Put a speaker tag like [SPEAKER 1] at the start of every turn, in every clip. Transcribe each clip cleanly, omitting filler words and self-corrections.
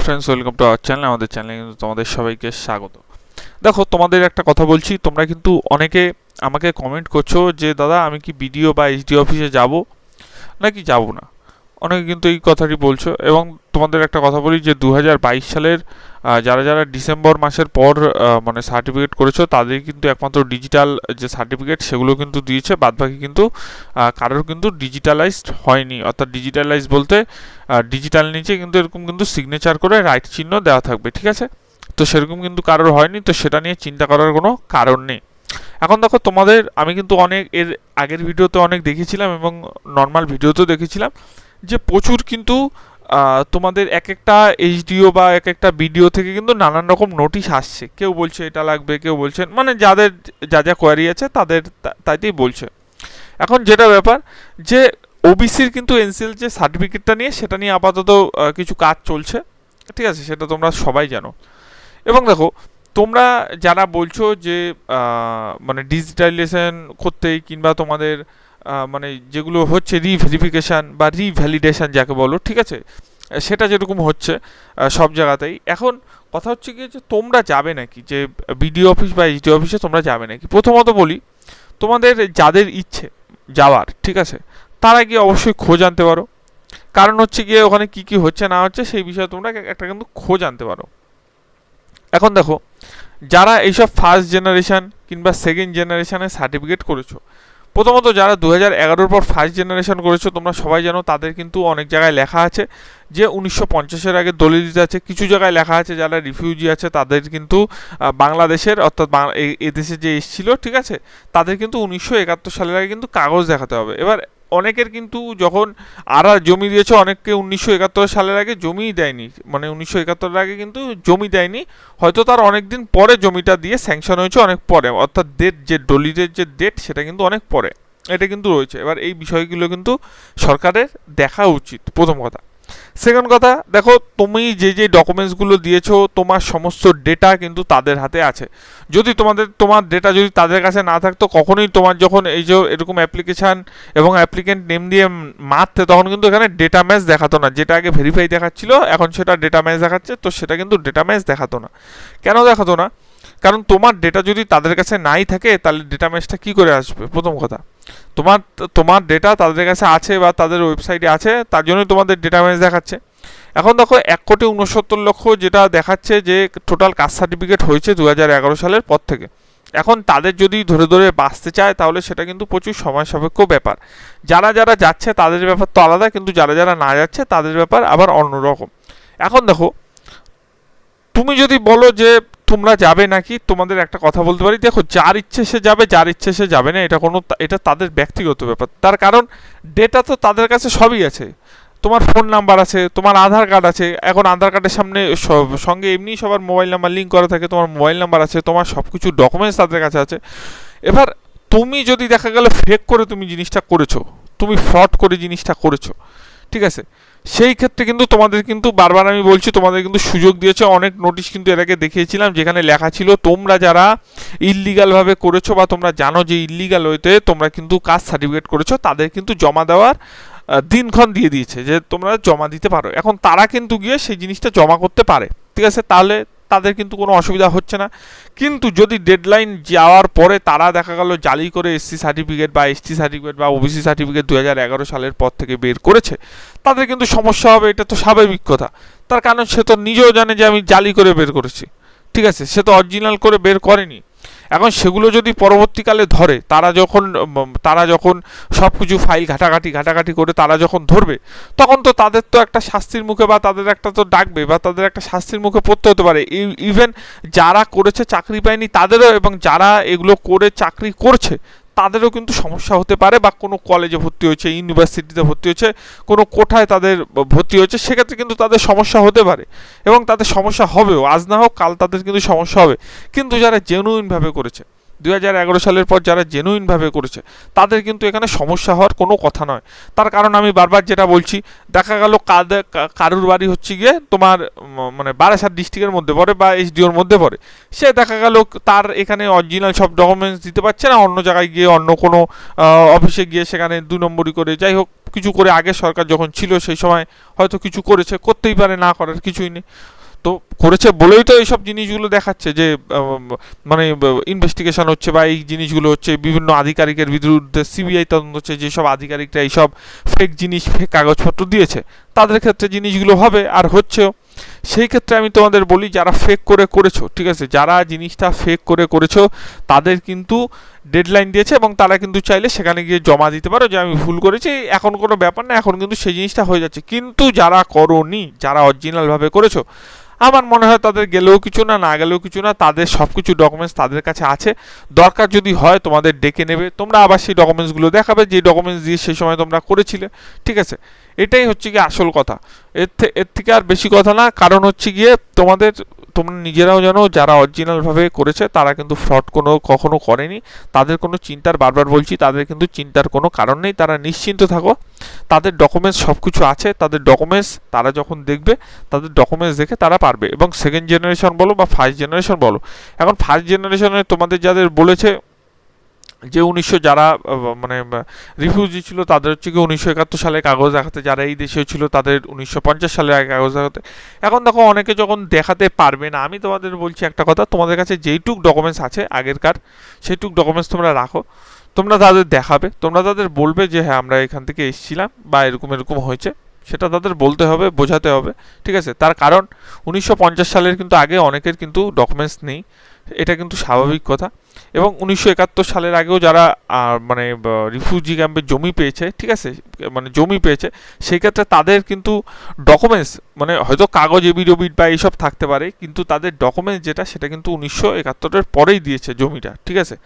[SPEAKER 1] Friends, welcome to our channel. আমাদের চ্যানেলে কিন্তু তোমাদের সবাইকে স্বাগত। দেখো, তোমাদের একটা কথা বলছি, তোমরা কিন্তু অনেকে আমাকে কমেন্ট করছো যে দাদা আমি কি বিডিও বা এসডি অফিসে যাব নাকি যাব না। অনেকে কিন্তু এই কথাটি বলছো, এবং তোমাদের একটা কথা বলি যে 2022 সালের যারা যারা ডিসেম্বর মাসের পর মানে সার্টিফিকেট করেছো তাদের কিন্তু একমাত্র ডিজিটাল যে সার্টিফিকেট সেগুলো কিন্তু দিয়েছে, বাদবাকি কিন্তু কারোর কিন্তু ডিজিটালাইজড হয়নি। অর্থাৎ ডিজিটালাইজ বলতে ডিজিটাল নিচে কিন্তু এরকম কিন্তু সিগনেচার করে রাইট চিহ্ন দেওয়া থাকবে, ঠিক আছে? তো সেরকম কিন্তু কারোর হয়নি, তো সেটা নিয়ে চিন্তা করার কোনো কারণ নেই। এখন দেখো, তোমাদের আমি কিন্তু অনেক এর আগের ভিডিওতে অনেক দেখেছিলাম এবং নর্মাল ভিডিওতেও দেখেছিলাম যে প্রচুর কিন্তু তোমাদের এক একটা এইচডিও বা এক একটা বিডিও থেকে কিন্তু নানান রকম নোটিশ আসছে। কেউ বলছে এটা লাগবে, কেউ বলছেন মানে যাদের যা যা কোয়ারি আছে তাদের তাইতেই বলছে। এখন যেটা ব্যাপার যে ওবিসির কিন্তু এনসিএল যে সার্টিফিকেটটা নিয়ে সেটা নিয়ে আপাতত কিছু কাজ চলছে, ঠিক আছে? সেটা তোমরা সবাই জানো। এবং দেখো, তোমরা যারা বলছো যে মানে ডিজিটালাইজেশন করতেই কিংবা তোমাদের মানে যেগুলো হচ্ছে রিভেরিফিকেশান বা রিভ্যালিডেশন যাকে বলো, ঠিক আছে, সেটা যেরকম হচ্ছে সব জায়গাতেই। এখন কথা হচ্ছে কি যে তোমরা যাবে নাকি, যে বিডিও অফিস বা এইচডি অফিসে তোমরা যাবে নাকি? প্রথমত বলি, তোমাদের যাদের ইচ্ছে যাওয়ার, ঠিক আছে, তারা গিয়ে অবশ্যই খোঁজ আনতে পারো। কারণ হচ্ছে গিয়ে ওখানে কি কি হচ্ছে না হচ্ছে সেই বিষয়ে তোমরা একটা কিন্তু খোঁজ আনতে পারো। এখন দেখো, যারা এইসব ফার্স্ট জেনারেশন কিংবা সেকেন্ড জেনারেশনের সার্টিফিকেট করেছো, প্রথমত যারা 2011-র পর ফার্স্ট জেনারেশন করেছো তোমরা সবাই জানো তাদের কিন্তু অনেক জায়গায় লেখা আছে যে 1950-এর আগে দলিল দিতে আছে। কিছু জায়গায় লেখা আছে যারা রিফিউজি আছে তাদের কিন্তু বাংলাদেশের অর্থাৎ এদেশে যে এসেছিল, ঠিক আছে, তাদের কিন্তু 1971 সালের আগে কিন্তু কাগজ দেখাতে হবে। এবার অনেকের কিন্তু যখন জমি দিয়েছে, অনেককে 1971 সালের আগে জমিই দেয়নি, মানে 1971-এর আগে কিন্তু জমি দেয়নি, হয়তো তার অনেক দিন পরে জমিটা দিয়ে স্যাংশন হয়েছে অনেক পরে, অর্থাৎ ডেট যে দলিলের যে ডেট সেটা কিন্তু অনেক পরে, এটা কিন্তু রয়েছে। এবার এই বিষয়গুলো কিন্তু সরকারের দেখা উচিত, প্রথম কথা। সেকেন্ড কথা, দেখো তুমি যে যে ডকুমেন্টসগুলো দিয়েছো তোমার সমস্ত ডেটা কিন্তু তাদের হাতে আছে। যদি তোমার ডেটা যদি তাদের কাছে না থাকতো, কখনোই তোমার যখন এই যে এরকম অ্যাপ্লিকেশান এবং অ্যাপ্লিকেন্ট নেম দিয়ে মারতে, তখন কিন্তু এখানে ডেটা ম্যাচ দেখাতো না। যেটা আগে ভেরিফাই দেখাচ্ছিল এখন সেটা ডেটা ম্যাচ দেখাচ্ছে, তো সেটা কিন্তু ডেটা ম্যাচ দেখাতো না। কেন দেখাতো না? কারণ তোমার ডেটা যদি তাদের কাছে নাই থাকে তাহলে ডেটা ম্যাচটা কী করে আসবে? প্রথম কথা, তোমার তোমার ডেটা তাদের কাছে আছে বা তাদের ওয়েবসাইটে আছে, তার জন্যই তোমাদের ডেটা ম্যাচ দেখাচ্ছে। এখন দেখো, 1,69,00,000 যেটা দেখাচ্ছে যে টোটাল কাস্ট সার্টিফিকেট হয়েছে 2011 সালের পর থেকে। এখন তাদের যদি ধরে ধরে বাঁচতে চায় তাহলে সেটা কিন্তু প্রচুর সময় সাপেক্ষ ব্যাপার। যারা যারা যাচ্ছে তাদের ব্যাপার তো আলাদা, কিন্তু যারা যারা না যাচ্ছে তাদের ব্যাপার আবার অন্যরকম। এখন দেখো, তুমি যদি বলো যে তোমরা যাবে নাকি, তোমাদের একটা কথা বলতে পারি, দেখো যার ইচ্ছে সে যাবে, যার ইচ্ছে সে যাবে না, এটা তাদের ব্যক্তিগত ব্যাপার। তার কারণ ডেটা তো তাদের কাছে সবই আছে। তোমার ফোন নাম্বার আছে, তোমার আধার কার্ড আছে, এখন আধার কার্ডের সামনে সঙ্গে এমনি সবার মোবাইল নাম্বার লিঙ্ক করা থাকে, তোমার মোবাইল নাম্বার আছে, তোমার সব কিছু ডকুমেন্টস তাদের কাছে আছে। এবার তুমি যদি দেখা গেল ফেক করে তুমি জিনিসটা করেছো, তুমি ফ্রড করে জিনিসটা করেছো, ঠিক আছে, সেই ক্ষেত্রে কিন্তু তোমাদের কিন্তু বারবার আমি বলছি তোমাদের কিন্তু সুযোগ দিয়েছে। অনেক নোটিশ কিন্তু এর আগে দেখিয়েছিলাম যেখানে লেখা ছিল তোমরা যারা ইললিগালভাবে করেছো বা তোমরা জানো যে ইললিগাল ওয়েতে তোমরা কিন্তু কাস্ট সার্টিফিকেট করেছো, তাদের কিন্তু জমা দেওয়ার দিনক্ষণ দিয়ে দিয়েছে যে তোমরা জমা দিতে পারো। এখন তারা কিন্তু গিয়ে সেই জিনিসটা জমা করতে পারে, ঠিক আছে, তাহলে তাদের কিন্তু কোনো অসুবিধা হচ্ছে না। কিন্তু যদি ডেডলাইন যাওয়ার পরে তারা দেখা গেল জালি করে এসসি সার্টিফিকেট বা এসটি সার্টিফিকেট বা ওবিসি সার্টিফিকেট 2011 সালের পর থেকে বের করেছে, তাদের কিন্তু সমস্যা হবে। এটা তো স্বাভাবিক কথা। তার কারণ সে তো নিজেও জানে যে আমি জালি করে বের করেছি, ঠিক আছে, সে তো অরিজিনাল করে বের করেনি। এখন সেগুলো যদি পরবর্তীকালে ধরে, তারা যখন সব কিছু ফাইল ঘাটাঘাটি করে তারা যখন ধরবে, তখন তো তাদের তো একটা শাস্তির মুখে বা তাদের একটা তো ডাকবে বা তাদের একটা শাস্তির মুখে পড়তে হতে পারে। ইভেন যারা করেছে চাকরি পায়নি তাদেরও, এবং যারা এগুলো করে চাকরি করছে তাদেরও কিন্তু সমস্যা হতে পারে, বা কোনো কলেজে ভর্তি হয়েছে, ইউনিভার্সিটিতে ভর্তি হয়েছে, কোনো কোঠায় তাদের ভর্তি হয়েছে, সেক্ষেত্রে কিন্তু তাদের সমস্যা হতে পারে এবং তাদের সমস্যা হবেও। আজ না হোক কাল তাদের কিন্তু সমস্যা হবে। কিন্তু যারা জেনুইনভাবে করেছে 2011 সালের পর যারা জেনুইনভাবে করেছে তাদের কিন্তু এখানে সমস্যা হওয়ার কোনো কথা নয়। তার কারণ আমি বারবার যেটা বলছি, দেখা গেল কারুর বাড়ি হচ্ছে গিয়ে তোমার মানে বারাসাত ডিস্ট্রিক্টের মধ্যে পড়ে বা এসডিওর মধ্যে পড়ে, সে দেখা গেল তার এখানে অরিজিনাল সব ডকুমেন্টস দিতে পারছে না, অন্য জায়গায় গিয়ে অন্য কোনো অফিসে গিয়ে সেখানে 2 নম্বরই করে, যাই হোক কিছু করে, আগে সরকার যখন ছিল সেই সময় হয়তো কিছু করেছে, করতেই পারে, না করার কিছুই নেই। তো করেছে বলেই তো এইসব জিনিসগুলো দেখাচ্ছে যে মানে ইনভেস্টিগেশন হচ্ছে বা এই জিনিসগুলো হচ্ছে, বিভিন্ন আধিকারিকের বিরুদ্ধে সিবিআই তদন্ত হচ্ছে, যেসব আধিকারিকরা এইসব ফেক জিনিস, ফেক কাগজপত্র দিয়েছে তাদের ক্ষেত্রে জিনিসগুলো হবে আর হচ্ছেও। সেই ক্ষেত্রে আমি তোমাদের বলি, যারা ফেক করে করেছো, ঠিক আছে, যারা জিনিসটা ফেক করে করেছো তাদের কিন্তু ডেডলাইন দিয়েছে এবং তারা কিন্তু চাইলে সেখানে গিয়ে জমা দিতে পারো যে আমি ভুল করেছি, এখন কোনো ব্যাপার না, এখন কিন্তু সেই জিনিসটা হয়ে যাচ্ছে। কিন্তু যারা করোনি, যারা অরিজিনালভাবে করেছো, আমার মনে হয় তাদের গেলেও কিছু না, না গেলেও কিছু না, তাদের সব কিছু ডকুমেন্টস তাদের কাছে আছে। দরকার যদি হয় তোমাদের ডেকে নেবে, তোমরা আবার সেই ডকুমেন্টসগুলো দেখাবে যে ডকুমেন্টস দিয়ে সেই সময় তোমরা করেছিলে, ঠিক আছে। এটাই হচ্ছে গিয়ে আসল কথা, এর থেকে আর বেশি কথা না। কারণ হচ্ছে গিয়ে তোমরা নিজেরাও জানো যারা অরিজিনালভাবে করেছে তারা কিন্তু ফ্রড কখনো করেনি, তাদের কোনো চিন্তার, বারবার বলছি, তাদের কিন্তু চিন্তার কোনো কারণ নেই, তারা নিশ্চিন্ত থাকো, তাদের ডকুমেন্টস সব কিছু আছে, তাদের ডকুমেন্টস তারা যখন দেখবে, তাদের ডকুমেন্টস দেখে তারা পারবে। এবং সেকেন্ড জেনারেশন বলো বা ফার্স্ট জেনারেশন বলো, এখন ফার্স্ট জেনারেশনে তোমাদের যাদের বলেছে যে 1900 যারা মানে রিফিউজি ছিল তাদের হচ্ছে কি 1971 সালে কাগজ দেখাতে, যারা এই দেশে ছিল তাদের 1950 সালে আগে কাগজ দেখাতে। এখন দেখো অনেকে যখন দেখাতে পারবে না, আমি তোমাদের বলছি একটা কথা, তোমাদের কাছে যেইটুক ডকুমেন্টস আছে আগেরকার, সেইটুক ডকুমেন্টস তোমরা রাখো, তোমরা তাদের দেখাবে, তোমরা তাদের বলবে যে হ্যাঁ আমরা এখান থেকে এসেছিলাম বা এরকম এরকম হয়েছে, সেটা তাদের বলতে হবে, বোঝাতে হবে, ঠিক আছে। তার কারণ 1950 সালের কিন্তু আগে অনেকের কিন্তু ডকুমেন্টস নেই, এটা কিন্তু স্বাভাবিক কথা। এবং 1971 সালের আগেও যারা মানে রিফিউজি ক্যাম্পে জমি পেয়েছে, ঠিক আছে, মানে জমি পেয়েছে, সেই ক্ষেত্রে তাদের কিন্তু ডকুমেন্টস, মানে হয়তো কাগজ এবিডবিট বা এইসব থাকতে পারে, কিন্তু তাদের ডকুমেন্টস যেটা সেটা কিন্তু 1971-এর পরেই দিয়েছে জমিটা, ঠিক আছে।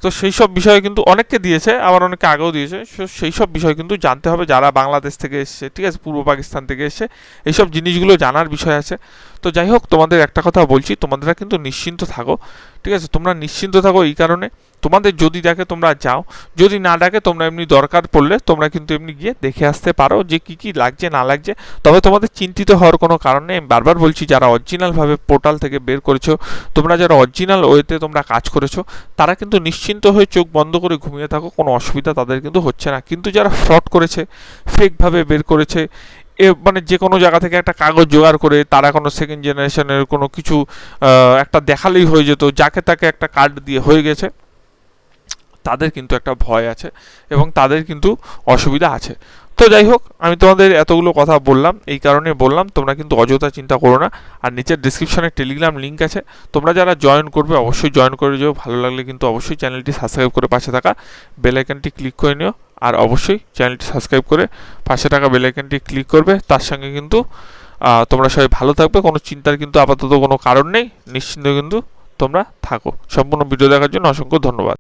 [SPEAKER 1] তো সেই সব বিষয়ে কিন্তু অনেককে দিয়েছে, আবার অনেকে আগেও দিয়েছে, সেই সব বিষয় কিন্তু জানতে হবে যারা বাংলাদেশ থেকে এসছে, ঠিক আছে, পূর্ব পাকিস্তান থেকে এসছে, এইসব জিনিসগুলো জানার বিষয় আছে। তো যাই হোক, তোমাদের একটা কথা বলছি, তোমরা কিন্তু নিশ্চিন্ত থাকো, ঠিক আছে, তোমরা নিশ্চিন্ত থাকো এই কারণে, তোমাদের যদি ডাকে তোমরা যাও, যদি না ডাকে তোমরা এমনি দরকার পড়লে তোমরা কিন্তু এমনি গিয়ে দেখে আসতে পারো যে কি কি লাগছে না লাগছে। তবে তোমাদের চিন্তিত হওয়ার কোনো কারণ নেই, আমি বারবার বলছি, যারা অরিজিনালভাবে পোর্টাল থেকে বের করেছো, তোমরা যারা অরিজিনাল ওয়েতে তোমরা কাজ করেছো, তারা কিন্তু নিশ্চিন্ত হয়ে চোখ বন্ধ করে ঘুমিয়ে থাকো, কোনো অসুবিধা তাদের কিন্তু হচ্ছে না। কিন্তু যারা ফ্রড করেছে, ফেকভাবে বের করেছে, মানে যে কোনো জায়গা থেকে একটা কাগজ জোগাড় করে, তারা কোনো সেকেন্ড জেনারেশনের কোনো কিছু একটা দেখালেই হয়ে যেত, যাকে তাকে একটা কার্ড দিয়ে হয়ে গেছে, তাদের কিন্তু একটা ভয় আছে এবং তাদের কিন্তু অসুবিধা আছে। তো যাই হোক, আমি তোমাদের এতগুলো কথা বললাম, এই কারণে বললাম তোমরা কিন্তু অযথা চিন্তা করো না। আর নিচের ডিসক্রিপশনে টেলিগ্রাম লিঙ্ক আছে, তোমরা যারা জয়েন করবে অবশ্যই জয়েন করে যেও, ভালো লাগলে কিন্তু অবশ্যই চ্যানেলটি সাবস্ক্রাইব করে পাশে থাকা বেল আইকনটি ক্লিক করে নিও। আর অবশ্যই চ্যানেলটি সাবস্ক্রাইব করে পাশে থাকা বেল আইকনটি ক্লিক করবে, তার সঙ্গে কিন্তু তোমরা সবাই ভালো থাকবে, কোনো চিন্তার কিন্তু আপাতত কোনো কারণ নেই, নিশ্চিন্ত কিন্তু তোমরা থাকো। সম্পূর্ণ ভিডিও দেখার জন্য অসংখ্য ধন্যবাদ।